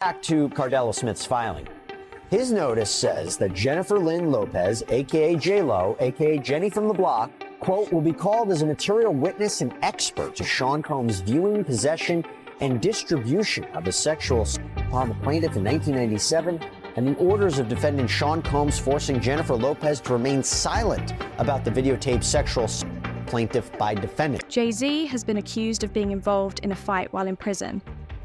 Back to Cardell Smith's filing. His notice says that Jennifer Lynn Lopez, aka J-Lo, aka Jenny from the Block, quote, will be called as a material witness and expert to Sean Combs' viewing, possession, and distribution of his sexual assault upon the plaintiff in 1997, and the orders of defendant Sean Combs forcing Jennifer Lopez to remain silent about the videotaped sexual assault plaintiff by defendant. Jay-Z has been accused of being involved in a fight while in prison,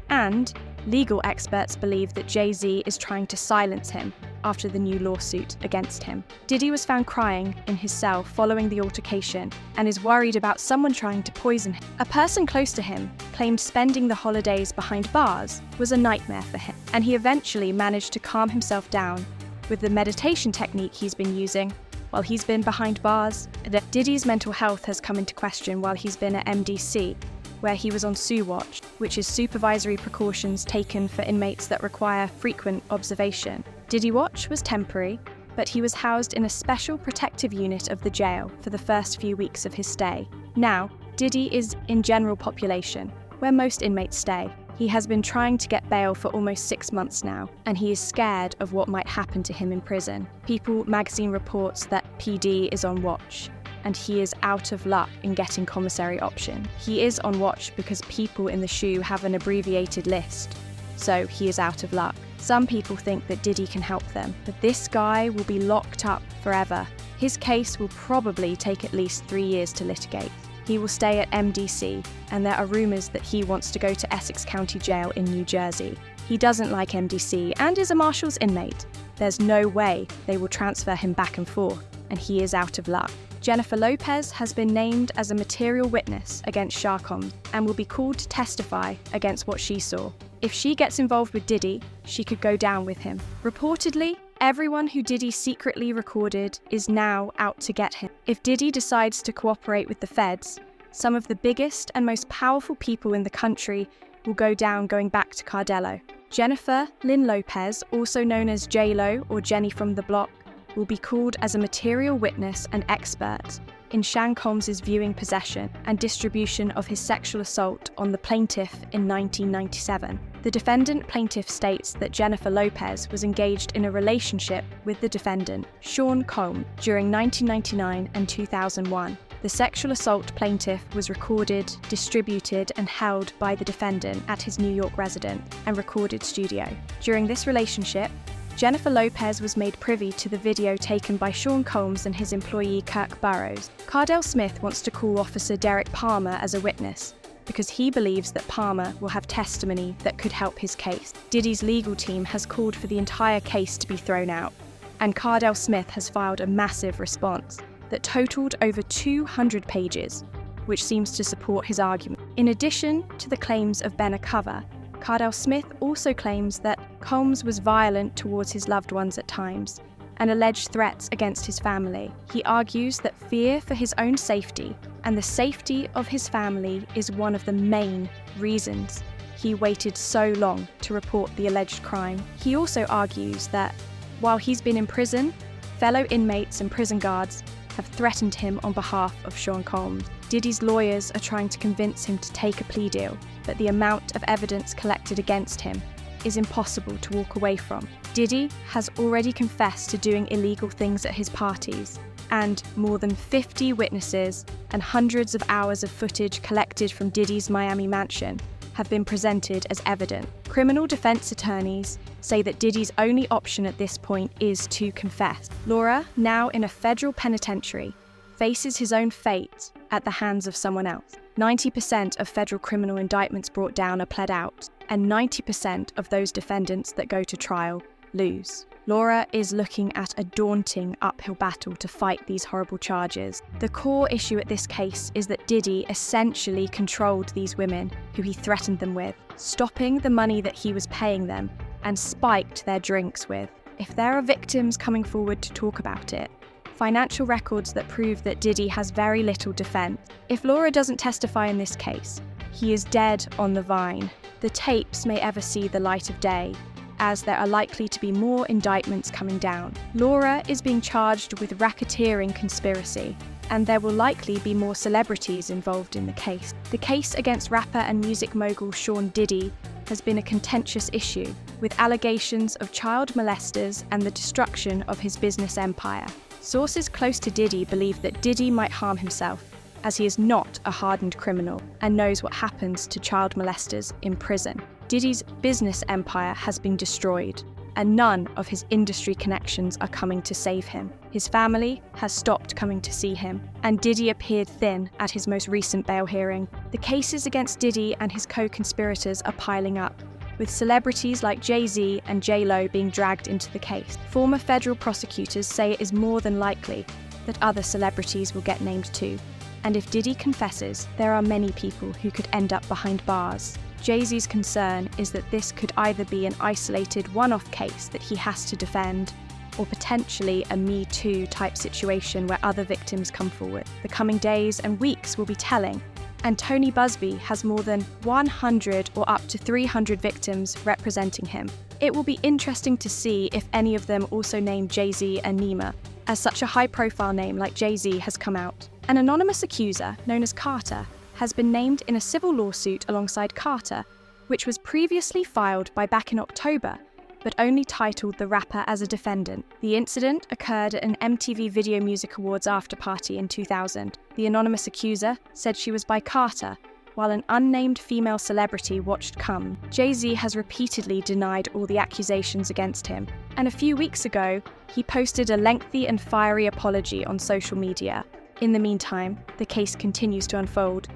and legal experts believe that Jay-Z is trying to silence him after the new lawsuit against him. Diddy was found crying in his cell following the altercation and is worried about someone trying to poison him. A person close to him claimed spending the holidays behind bars was a nightmare for him, and he eventually managed to calm himself down with the meditation technique he's been using while he's been behind bars. Diddy's mental health has come into question while he's been at MDC, where he was on Sue Watch, which is supervisory precautions taken for inmates that require frequent observation. Diddy Watch was temporary, but he was housed in a special protective unit of the jail for the first few weeks of his stay. Now, Diddy is in general population, where most inmates stay. He has been trying to get bail for almost 6 months now, and he is scared of what might happen to him in prison. People magazine reports that PD is on watch, and he is out of luck in getting commissary option. He is on watch because people in the SHU have an abbreviated list, so he is out of luck. Some people think that Diddy can help them, but this guy will be locked up forever. His case will probably take at least 3 years to litigate. He will stay at MDC, and there are rumours that he wants to go to Essex County Jail in New Jersey. He doesn't like MDC and is a Marshall's inmate. There's no way they will transfer him back and forth, and he is out of luck. Jennifer Lopez has been named as a material witness against Sean Combs and will be called to testify against what she saw. If she gets involved with Diddy, she could go down with him. Reportedly, everyone who Diddy secretly recorded is now out to get him. If Diddy decides to cooperate with the feds, some of the biggest and most powerful people in the country will go down going back to Cardello. Jennifer Lynn Lopez, also known as J-Lo or Jenny from the Block, will be called as a material witness and expert in Sean Combs' viewing, possession, and distribution of his sexual assault on the plaintiff in 1997. The defendant plaintiff states that Jennifer Lopez was engaged in a relationship with the defendant, Sean Combs, during 1999 and 2001. The sexual assault plaintiff was recorded, distributed, and held by the defendant at his New York residence and recorded studio. During this relationship, Jennifer Lopez was made privy to the video taken by Sean Combs and his employee Kirk Burrows. Cardell Smith wants to call Officer Derek Palmer as a witness because he believes that Palmer will have testimony that could help his case. Diddy's legal team has called for the entire case to be thrown out, and Cardell Smith has filed a massive response that totaled over 200 pages, which seems to support his argument. In addition to the claims of Ben Acover, Cardell Smith also claims that Combs was violent towards his loved ones at times and alleged threats against his family. He argues that fear for his own safety and the safety of his family is one of the main reasons he waited so long to report the alleged crime. He also argues that while he's been in prison, fellow inmates and prison guards have threatened him on behalf of Sean Combs. Diddy's lawyers are trying to convince him to take a plea deal, but the amount of evidence collected against him is impossible to walk away from. Diddy has already confessed to doing illegal things at his parties, and more than 50 witnesses and hundreds of hours of footage collected from Diddy's Miami mansion have been presented as evidence. Criminal defense attorneys say that Diddy's only option at this point is to confess. Laura, now in a federal penitentiary, faces his own fate at the hands of someone else. 90% of federal criminal indictments brought down are pled out, and 90% of those defendants that go to trial lose. Laura is looking at a daunting uphill battle to fight these horrible charges. The core issue at this case is that Diddy essentially controlled these women who he threatened them with, stopping the money that he was paying them and spiked their drinks with. If there are victims coming forward to talk about it, financial records that prove that Diddy has very little defense. If Laura doesn't testify in this case, he is dead on the vine. The tapes may ever see the light of day, as there are likely to be more indictments coming down. Laura is being charged with racketeering conspiracy, and there will likely be more celebrities involved in the case. The case against rapper and music mogul Sean Diddy has been a contentious issue, with allegations of child molesters and the destruction of his business empire. Sources close to Diddy believe that Diddy might harm himself, as he is not a hardened criminal and knows what happens to child molesters in prison. Diddy's business empire has been destroyed, and none of his industry connections are coming to save him. His family has stopped coming to see him, and Diddy appeared thin at his most recent bail hearing. The cases against Diddy and his co-conspirators are piling up, with celebrities like Jay-Z and J-Lo being dragged into the case. Former federal prosecutors say it is more than likely that other celebrities will get named too. And if Diddy confesses, there are many people who could end up behind bars. Jay-Z's concern is that this could either be an isolated one-off case that he has to defend, or potentially a Me Too type situation where other victims come forward. The coming days and weeks will be telling, and Tony Busby has more than 100 or up to 300 victims representing him. It will be interesting to see if any of them also name Jay-Z and Nima, as such a high-profile name like Jay-Z has come out. An anonymous accuser, known as Carter, has been named in a civil lawsuit alongside Carter, which was previously filed back in October, but only titled the rapper as a defendant. The incident occurred at an MTV Video Music Awards after-party in 2000. The anonymous accuser said she was by Carter, while an unnamed female celebrity watched come. Jay-Z has repeatedly denied all the accusations against him, and a few weeks ago, he posted a lengthy and fiery apology on social media. In the meantime, the case continues to unfold,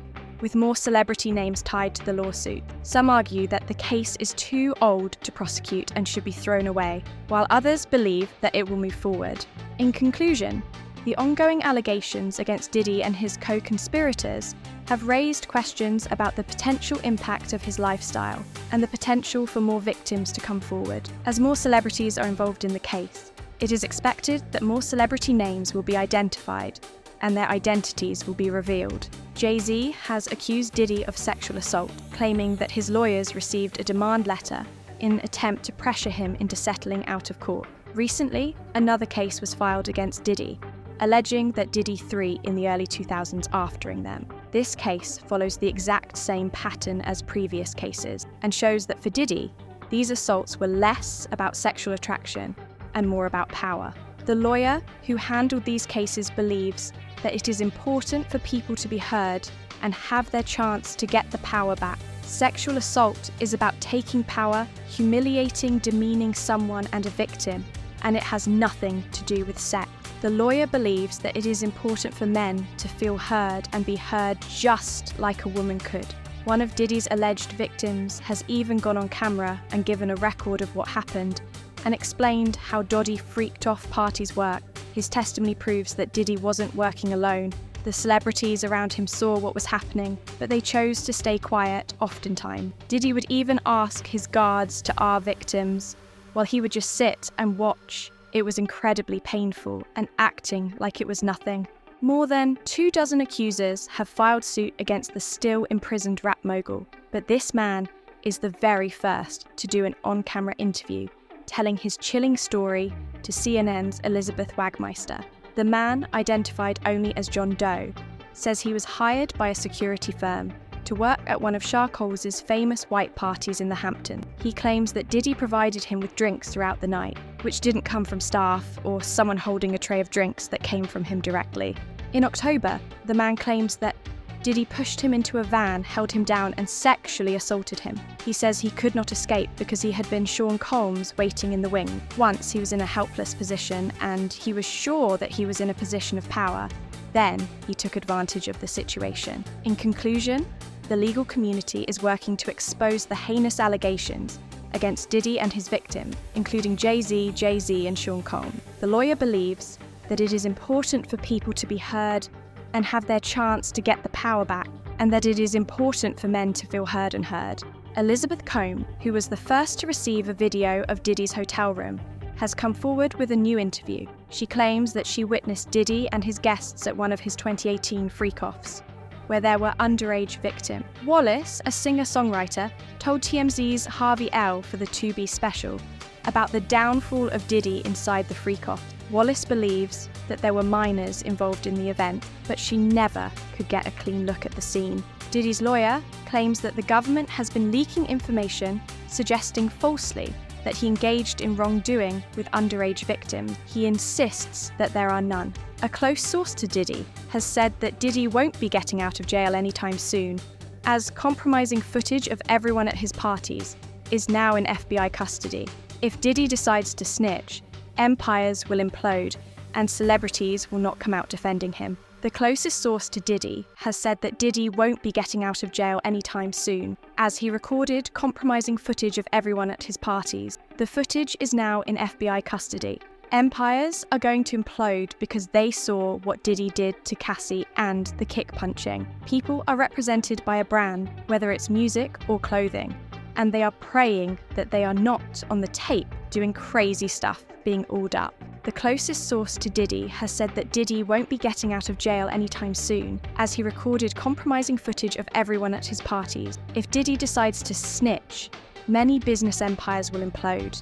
with more celebrity names tied to the lawsuit. Some argue that the case is too old to prosecute and should be thrown away, while others believe that it will move forward. In conclusion, the ongoing allegations against Diddy and his co-conspirators have raised questions about the potential impact of his lifestyle and the potential for more victims to come forward. As more celebrities are involved in the case, it is expected that more celebrity names will be identified and their identities will be revealed. Jay-Z has accused Diddy of sexual assault, claiming that his lawyers received a demand letter in an attempt to pressure him into settling out of court. Recently, another case was filed against Diddy, alleging that Diddy threw in the early 2000s aftering them. This case follows the exact same pattern as previous cases and shows that for Diddy, these assaults were less about sexual attraction and more about power. The lawyer who handled these cases believes that it is important for people to be heard and have their chance to get the power back. Sexual assault is about taking power, humiliating, demeaning someone and a victim, and it has nothing to do with sex. The lawyer believes that it is important for men to feel heard and be heard just like a woman could. One of Diddy's alleged victims has even gone on camera and given a record of what happened and explained how Diddy freaked off parties' work. His testimony proves that Diddy wasn't working alone. The celebrities around him saw what was happening, but they chose to stay quiet oftentimes. Diddy would even ask his guards to our victims, while he would just sit and watch. It was incredibly painful and acting like it was nothing. More than 24 accusers have filed suit against the still imprisoned rap mogul, but this man is the very first to do an on-camera interview, telling his chilling story to CNN's Elizabeth Wagmeister. The man, identified only as John Doe, says he was hired by a security firm to work at one of Charcoles's famous white parties in the Hamptons. He claims that Diddy provided him with drinks throughout the night, which didn't come from staff or someone holding a tray of drinks that came from him directly. In October, the man claims that Diddy pushed him into a van, held him down, and sexually assaulted him. He says he could not escape because he had been Sean Combs waiting in the wing. Once he was in a helpless position and he was sure that he was in a position of power. Then he took advantage of the situation. In conclusion, the legal community is working to expose the heinous allegations against Diddy and his victim, including Jay-Z, Jay-Z, and Sean Combs. The lawyer believes that it is important for people to be heard and have their chance to get the power back, and that it is important for men to feel heard and heard. Elizabeth Combs, who was the first to receive a video of Diddy's hotel room, has come forward with a new interview. She claims that she witnessed Diddy and his guests at one of his 2018 freak-offs, where there were underage victims. Wallace, a singer-songwriter, told TMZ's Harvey L for the 2B special about the downfall of Diddy inside the freak-off. Wallace believes that there were minors involved in the event, but she never could get a clean look at the scene. Diddy's lawyer claims that the government has been leaking information suggesting falsely that he engaged in wrongdoing with underage victims. He insists that there are none. A close source to Diddy has said that Diddy won't be getting out of jail anytime soon, as compromising footage of everyone at his parties is now in FBI custody. If Diddy decides to snitch, empires will implode and celebrities will not come out defending him. The closest source to Diddy has said that Diddy won't be getting out of jail anytime soon, as he recorded compromising footage of everyone at his parties. The footage is now in FBI custody. Empires are going to implode because they saw what Diddy did to Cassie and the kick punching. People are represented by a brand, whether it's music or clothing, and they are praying that they are not on the tape doing crazy stuff, being alled up. The closest source to Diddy has said that Diddy won't be getting out of jail anytime soon, as he recorded compromising footage of everyone at his parties. If Diddy decides to snitch, many business empires will implode.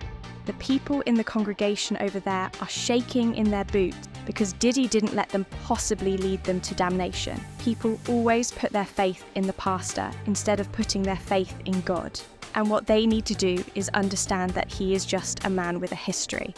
The people in the congregation over there are shaking in their boots because Diddy didn't let them possibly lead them to damnation. People always put their faith in the pastor instead of putting their faith in God. And what they need to do is understand that he is just a man with a history.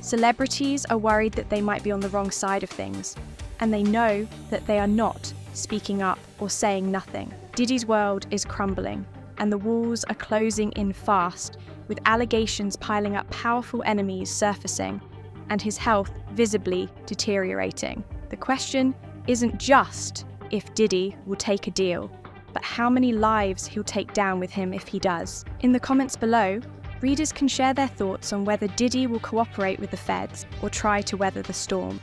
Celebrities are worried that they might be on the wrong side of things, and they know that they are not speaking up or saying nothing. Diddy's world is crumbling, and the walls are closing in fast, with allegations piling up, powerful enemies surfacing, and his health visibly deteriorating. The question isn't just if Diddy will take a deal, but how many lives he'll take down with him if he does. In the comments below, readers can share their thoughts on whether Diddy will cooperate with the feds or try to weather the storm.